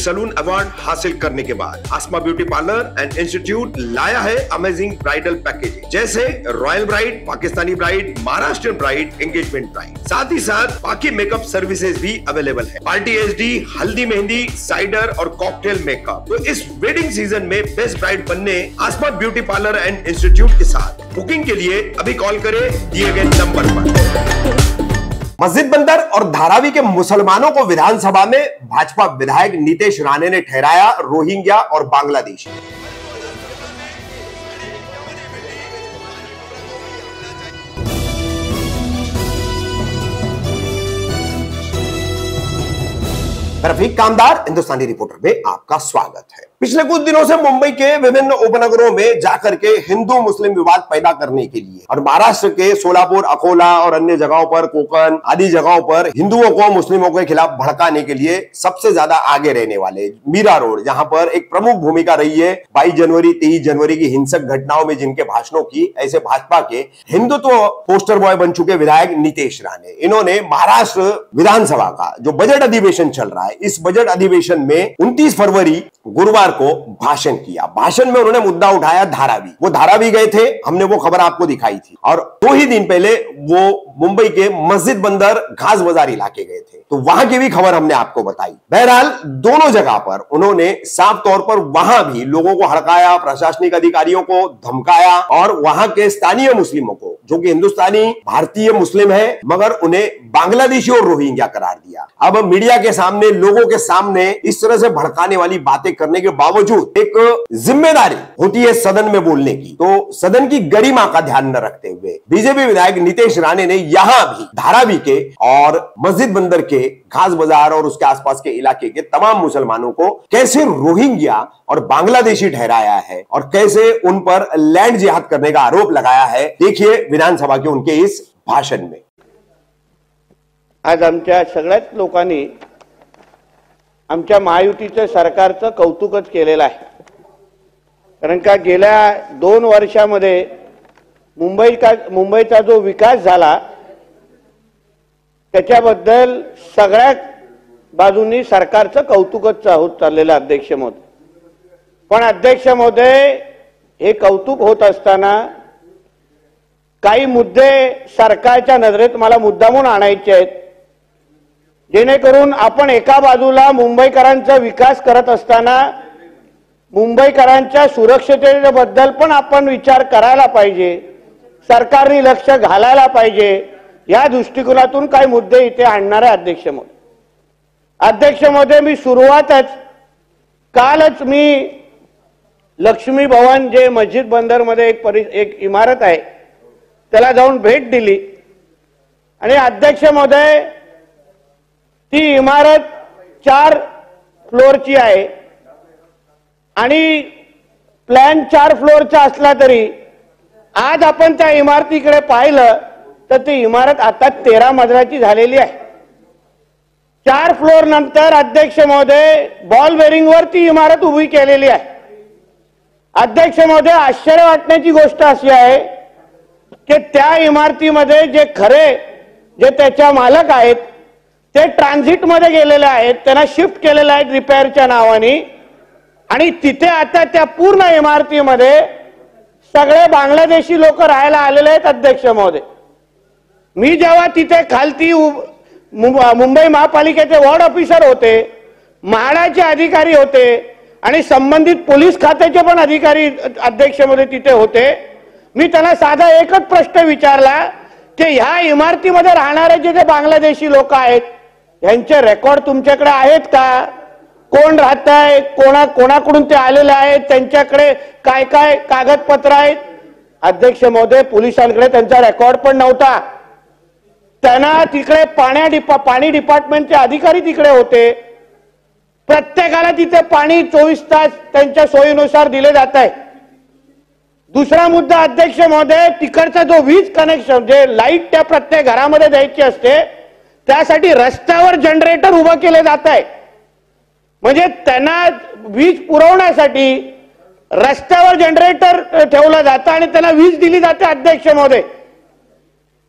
Salon award हासिल करने के बाद आसमा ब्यूटी पार्लर एंड इंस्टीट्यूट लाया है अमेजिंग ब्राइडल पैकेज, जैसे royal bride, Pakistani bride, Maharashtrian bride, engagement bride. साथ ही साथ बाकी मेकअप सर्विसेज भी अवेलेबल है। पार्टी एचडी, हल्दी मेहंदी, साइडर और कॉकटेल मेकअप। तो इस वेडिंग सीजन में बेस्ट ब्राइड बनने आसमा ब्यूटी पार्लर एंड इंस्टीट्यूट के साथ। बुकिंग के लिए अभी कॉल करें दिए गए नंबर पर। मस्जिद बंदर और धारावी के मुसलमानों को विधानसभा में भाजपा विधायक नीतेश राणे ने ठहराया रोहिंग्या और बांग्लादेशी। रफीक कामदार, हिंदुस्तानी रिपोर्टर में आपका स्वागत है। पिछले कुछ दिनों से मुंबई के विभिन्न उपनगरों में जाकर के हिंदू मुस्लिम विवाद पैदा करने के लिए और महाराष्ट्र के सोलापुर, अकोला और अन्य जगहों पर, कोकण आदि जगहों पर हिंदुओं को मुस्लिमों के खिलाफ भड़काने के लिए सबसे ज्यादा आगे रहने वाले मीरा रोड, जहां पर एक प्रमुख भूमिका रही है 22 जनवरी 23 जनवरी की हिंसक घटनाओं में जिनके भाषणों की, ऐसे भाजपा के हिंदुत्व पोस्टर बॉय बन चुके विधायक नीतेश राणे, इन्होंने महाराष्ट्र विधानसभा का जो बजट अधिवेशन चल रहा है, इस बजट अधिवेशन में 29 फरवरी गुरुवार को भाषण किया। भाषण में उन्होंने मुद्दा उठाया धारावी। वो धारावी गए थे, हमने वो खबर आपको दिखाई थी, और 2 ही दिन पहले वो मुंबई के मस्जिद बंदर घास बाजार इलाके गए थे, तो वहां की भी खबर हमने आपको बताई। बहरहाल दोनों जगह पर उन्होंने साफ तौर पर वहां भी लोगों को हड़काया, प्रशासनिक अधिकारियों को धमकाया और वहां के स्थानीय मुस्लिमों को, जो कि हिंदुस्तानी भारतीय मुस्लिम है मगर उन्हें बांग्लादेशी और रोहिंग्या करार दिया। अब मीडिया के सामने, लोगों के सामने इस तरह से भड़काने वाली बातें करने के बावजूद एक जिम्मेदारी होती है सदन में बोलने की, तो सदन की गरिमा का ध्यान न रखते हुए बीजेपी विधायक नीतेश राणे ने यहां भी धारावी के और मस्जिद बंदर के घास बाजार और उसके आसपास के इलाके के तमाम मुसलमानों को कैसे रोहिंग्या और बांग्लादेशी ठहराया है और कैसे उन पर लैंड जिहाद करने का आरोप लगाया है, देखिए विधानसभा के उनके इस भाषण में। आज आमच्या सगळ्याच लोकांनी आमच्या महायुतीच्या सरकारचं कौतुकच केलेलं आहे, कारण का गेल्या 2 वर्षामध्ये मुंबईचा जो विकास झाला त्याच्याबद्दल सगळ्या बाजूंनी सरकारचं कौतुकच होत चाललेलं अध्यक्ष महोदय। पण अध्यक्ष महोदय, हे कौतुक होत असताना काही मुद्दे सरकारच्या नजरेत मला मुद्दामून आणायचे आहेत, जेणेकरून आपण एका बाजूला मुंबईकरांचा विकास करत असताना मुंबईकरांच्या सुरक्षिततेबद्दल पण आपण विचार करायला पाहिजे, सरकारने लक्ष घालायला पाहिजे, या दृष्टिकोनातून काही मुद्दे इथे आणणार आहे अध्यक्ष महोदय। अध्यक्ष महोदय, मी कालच मी लक्ष्मी भवन जे मस्जिद बंदर मध्ये एक इमारत आहे त्याला जाऊन भेट दिली, आणि अध्यक्ष महोदय, ती इमारत 4 फ्लोअरची आहे आणि प्लॅन 4 फ्लोअरचा असला तरी आज आपण त्या इमारतीकडे पाहिलं तर ती इमारत आता 13 मजल्याची झालेली आहे। 4 फ्लोअर नंतर अध्यक्ष महोदय बॉल बेरिंगवर ती इमारत उभी केलेली आहे। अध्यक्ष महोदय, आश्चर्य वाटण्याची गोष्ट अशी आहे की त्या इमारतीमध्ये जे त्याच्या मालक आहेत ते ट्रान्झिट मध्ये गेलेले आहेत, त्यांना शिफ्ट केलेले आहेत रिपेअरच्या नावाने, आणि तिथे आता त्या पूर्ण इमारतीमध्ये सगळे बांगलादेशी लोक राहायला आलेले आहेत। अध्यक्ष महोदय, मी जेव्हा तिथे खालती मुंबई महापालिकेचे वॉर्ड ऑफिसर होते, म्हाडाचे अधिकारी होते आणि संबंधित पोलीस खात्याचे पण अधिकारी अध्यक्ष महोदय तिथे होते, मी त्यांना साधा एकच प्रश्न विचारला की ह्या इमारतीमध्ये राहणारे जे बांगलादेशी लोक आहेत यांचे रेकॉर्ड तुमच्याकडे आहेत का? कोण राहतंय, कोणाकडून ते आलेले आहेत, त्यांच्याकडे काय काय कागदपत्र आहेत? अध्यक्ष महोदय, पोलिसांकडे त्यांचा रेकॉर्ड पण नव्हता। त्यांना तिकडे पाणी डिपार्टमेंटचे अधिकारी तिकडे होते, प्रत्येकाला तिथे पाणी 24 तास त्यांच्या सोयीनुसार दिले जात आहे। दुसरा मुद्दा अध्यक्ष महोदय, तिकडचा जो वीज कनेक्शन, जे लाईट त्या प्रत्येक घरामध्ये द्यायची असते, त्यासाठी रस्त्यावर जनरेटर उभं केले जात आहे, म्हणजे त्यांना वीज पुरवण्यासाठी रस्त्यावर जनरेटर ठेवलं जातं आणि त्यांना वीज दिली जाते।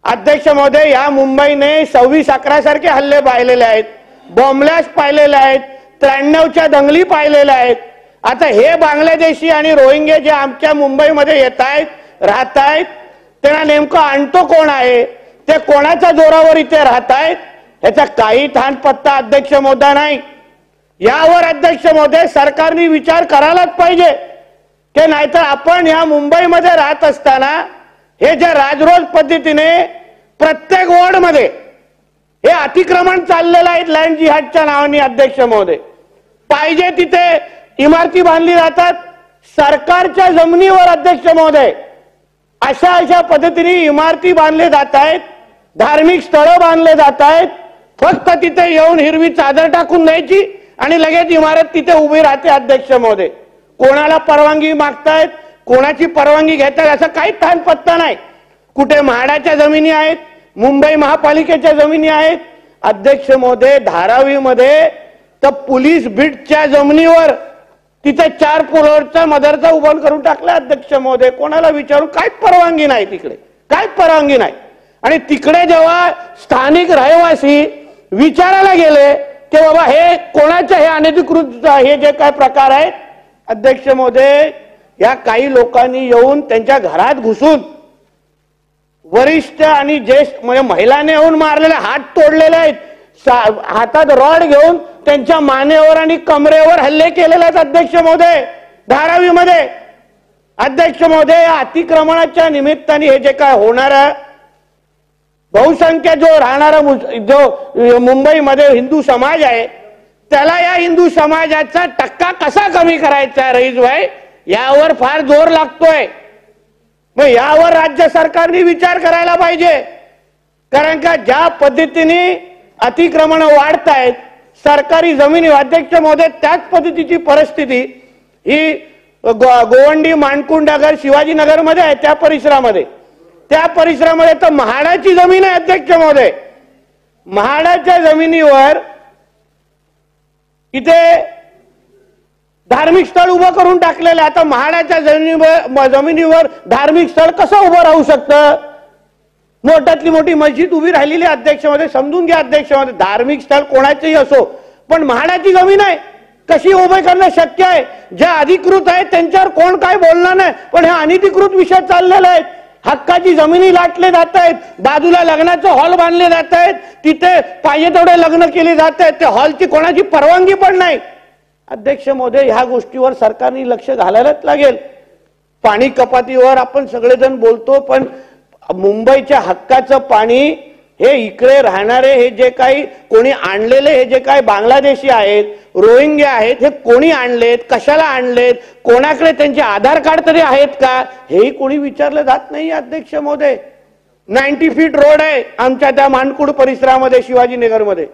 अध्यक्ष महोदय, या मुंबईने 26/11 सारखे हल्ले पाहिलेले आहेत, बॉम्ब ब्लास्ट पाहिलेले आहेत, 93च्या दंगली पाहिलेल्या आहेत. आता हे बांगलादेशी आणि रोहिंग्या जे आमच्या मुंबईमध्ये येत आहेत राहत आहेत त्यांना नेमकं आणतो कोण आहे, ते कोणाच्या जोरावर इथे राहत आहेत याचा काही थानपत्ता अध्यक्ष महोदय नाही. यावर अध्यक्ष महोदय सरकारने विचार करायलाच पाहिजे की नाहीतर आपण या मुंबईमध्ये राहत असताना हे जे राजरोज पद्धतीने प्रत्येक वॉर्डमध्ये हे अतिक्रमण चाललेलं आहे लँड जिहादच्या नावाने अध्यक्ष महोदय. पाहिजे तिथे इमारती बांधली जातात सरकारच्या जमिनीवर अध्यक्ष महोदय. अशा पद्धतीने इमारती बांधले जात आहेत, धार्मिक स्थळं बांधले जात आहेत. फक्त तिथे येऊन हिरवी चादर टाकून द्यायची आणि लगेच इमारत तिथे उभी राहते अध्यक्ष महोदय. कोणाला परवानगी मागतायत, कोणाची परवानगी घेतायत असं काही थानपत्ता नाही. कुठे म्हाडाच्या जमिनी आहेत, मुंबई महापालिकेच्या जमिनी आहेत. अध्यक्ष महोदय धारावीमध्ये तर पोलीस बीटच्या जमिनीवर तिथे 4 फ्लोअरचा मदरसा उभा करून टाकला अध्यक्ष महोदय. कोणाला विचारून काय परवानगी नाही, तिकडे काय परवानगी नाही. आणि तिकडे जेव्हा स्थानिक रहिवासी विचारायला गेले की बाबा हे कोणाचं हे अनधिकृत हे जे काय प्रकार आहेत अध्यक्ष महोदय, या काही लोकांनी येऊन त्यांच्या घरात घुसून वरिष्ठ आणि ज्येष्ठ म्हणजे महिलांनी येऊन मारलेले, हात तोडलेले आहेत, हातात रॉड घेऊन त्यांच्या मानेवर आणि कमरेवर हल्ले केलेले आहेत अध्यक्ष महोदय धारावीमध्ये. अध्यक्ष महोदय या अतिक्रमणाच्या निमित्ताने हे जे काय होणारं बहुसंख्य जो राहणारा जो मुंबईमध्ये हिंदू समाज आहे त्याला या हिंदू समाजाचा टक्का कसा कमी करायचा रईस भाई यावर फार जोर लागतोय. मग यावर राज्य सरकारने विचार करायला पाहिजे. कारण का ज्या पद्धतीने अतिक्रमण वाढतायत सरकारी जमिनी अध्यक्ष महोदय त्याच पद्धतीची परिस्थिती ही गोवंडी मानकुंडनगर शिवाजीनगर मध्ये आहे. त्या परिसरामध्ये तर म्हाडाची जमीन आहे अध्यक्ष महोदय. म्हाडाच्या जमिनीवर इथे धार्मिक स्थळ उभं करून टाकलेलं. आता म्हाडाच्या जमिनीवर धार्मिक स्थळ कसं उभं राहू शकतं? मोठ्यातली मोठी मस्जिद उभी राहिलेली अध्यक्ष महोदय. समजून घ्या अध्यक्ष महोदय, धार्मिक स्थळ कोणाचेही असो पण म्हाडाची जमीन आहे, कशी उभे करणं शक्य आहे? ज्या अधिकृत आहेत त्यांच्यावर कोण काय बोलणार नाही, पण हे अनधिकृत विषय चाललेले आहेत. हक्काची जमिनी लाटले जात आहेत, बाजूला लग्नाचे हॉल बांधले जात आहेत, तिथे पाहिजे तेवढे लग्न केले जात आहेत, त्या हॉलची कोणाची परवानगी पण नाही. अध्यक्ष महोदय ह्या गोष्टीवर सरकारने लक्ष घालायलाच लागेल. पाणी कपातीवर आपण सगळेजण बोलतो पण मुंबईच्या हक्काचं पाणी हे इकडे राहणारे हे जे काही कोणी आणलेले हे जे काही बांगलादेशी आहेत, रोहिंग्या आहेत, हे कोणी आणलेत, कशाला आणलेत, कोणाकडे त्यांचे आधार कार्ड तरी आहेत का हेही कोणी विचारलं जात नाही अध्यक्ष महोदय. 90 फीट रोड आहे आमच्या त्या मानकुड परिसरामध्ये शिवाजीनगरमध्ये.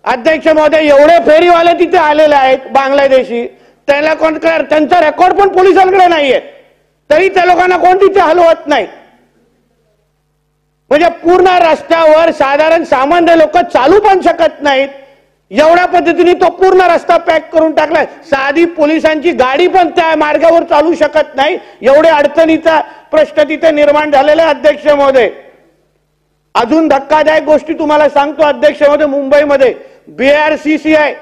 अध्यक्ष महोदय एवढे फेरीवाले तिथे आलेले आहेत बांगलादेशी, त्याला कोण त्यांचा रेकॉर्ड पण पोलिसांकडे नाहीये तरी त्या लोकांना कोण तिथे हलवत नाही. म्हणजे पूर्ण रस्त्यावर साधारण सामान्य लोक चालू पण शकत नाहीत. एवढ्या पद्धतीने तो पूर्ण रस्ता पॅक करून टाकलाय. साधी पोलिसांची गाडी पण त्या मार्गावर चालू शकत नाही. एवढे अडचणीचा प्रश्न तिथे निर्माण झालेला अध्यक्ष महोदय. अजून धक्कादायक गोष्टी तुम्हाला सांगतो अध्यक्ष महोदय. मुंबईमध्ये BRCC आहे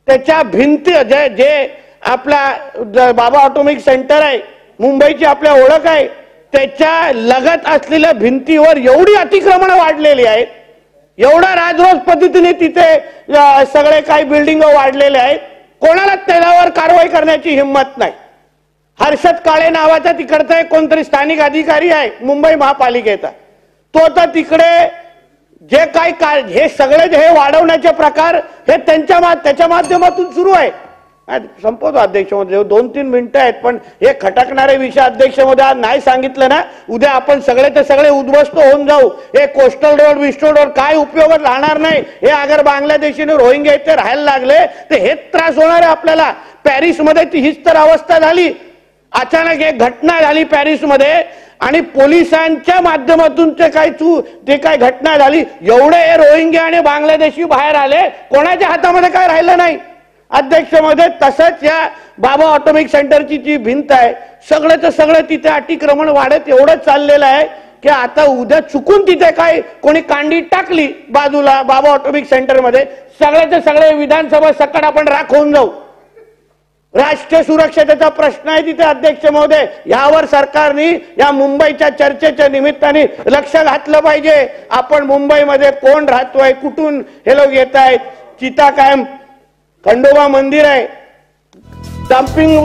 त्याच्या भिंती जे आपला बाबा ऑटोमिक सेंटर आहे मुंबईची आपल्या ओळख आहे त्याच्या लगत असलेल्या भिंतीवर एवढी अतिक्रमण वाढलेली आहेत, एवढा राजरोज पद्धतीने तिथे सगळे काही बिल्डिंग वाढलेले आहेत. कोणालाच त्याच्यावर कारवाई करण्याची हिंमत नाही. हर्षद काळे नावाचा तिकडचा एक कोणतरी स्थानिक अधिकारी आहे मुंबई महापालिकेचा, तो तर तिकडे जे काही हे सगळे हे वाढवण्याचे प्रकार हे त्याच्या माध्यमातून सुरू आहे. संपवतो अध्यक्ष महोदय, 2-3 मिनिटं आहेत पण हे खटकणारे विषय अध्यक्ष महोदय आज नाही सांगितलं ना उद्या आपण सगळे उद्ध्वस्त होऊन जाऊ. हे कोस्टल रोड विस्टल रोड काय उपयोग राहणार नाही. हे अगर बांगलादेशीने रोहिंग्या इथे राहायला लागले तर हेच त्रास होणार आहे आपल्याला. पॅरिसमध्ये हीच तर अवस्था झाली. अचानक एक घटना झाली पॅरिसमध्ये आणि पोलिसांच्या माध्यमातून ते काय घटना झाली. एवढे रोहिंग्या आणि बांगलादेशी बाहेर आले, कोणाच्या हातामध्ये काय राहिलं नाही अध्यक्ष महोदय. तसंच या बाबा ऑटोमिक सेंटरची जी भिंत आहे सगळं तिथे अतिक्रमण वाढत एवढं चाललेलं आहे की आता उद्या चुकून तिथे काय कोणी कांडी टाकली बाजूला बाबा ऑटोमिक सेंटर मध्ये सगळ्याचे सगळे विधानसभा सकट आपण राख होऊन जाऊ. राष्ट्रीय सुरक्षतेचा प्रश्न आहे तिथे अध्यक्ष महोदय. यावर सरकारने या मुंबईच्या चर्चेच्या निमित्ताने लक्ष घातलं पाहिजे. आपण मुंबईमध्ये कोण राहतोय, कुठून हे लोक येत आहेत, चिता कॅम्प, खंडोबा मंदिर आहे, डम्पिंग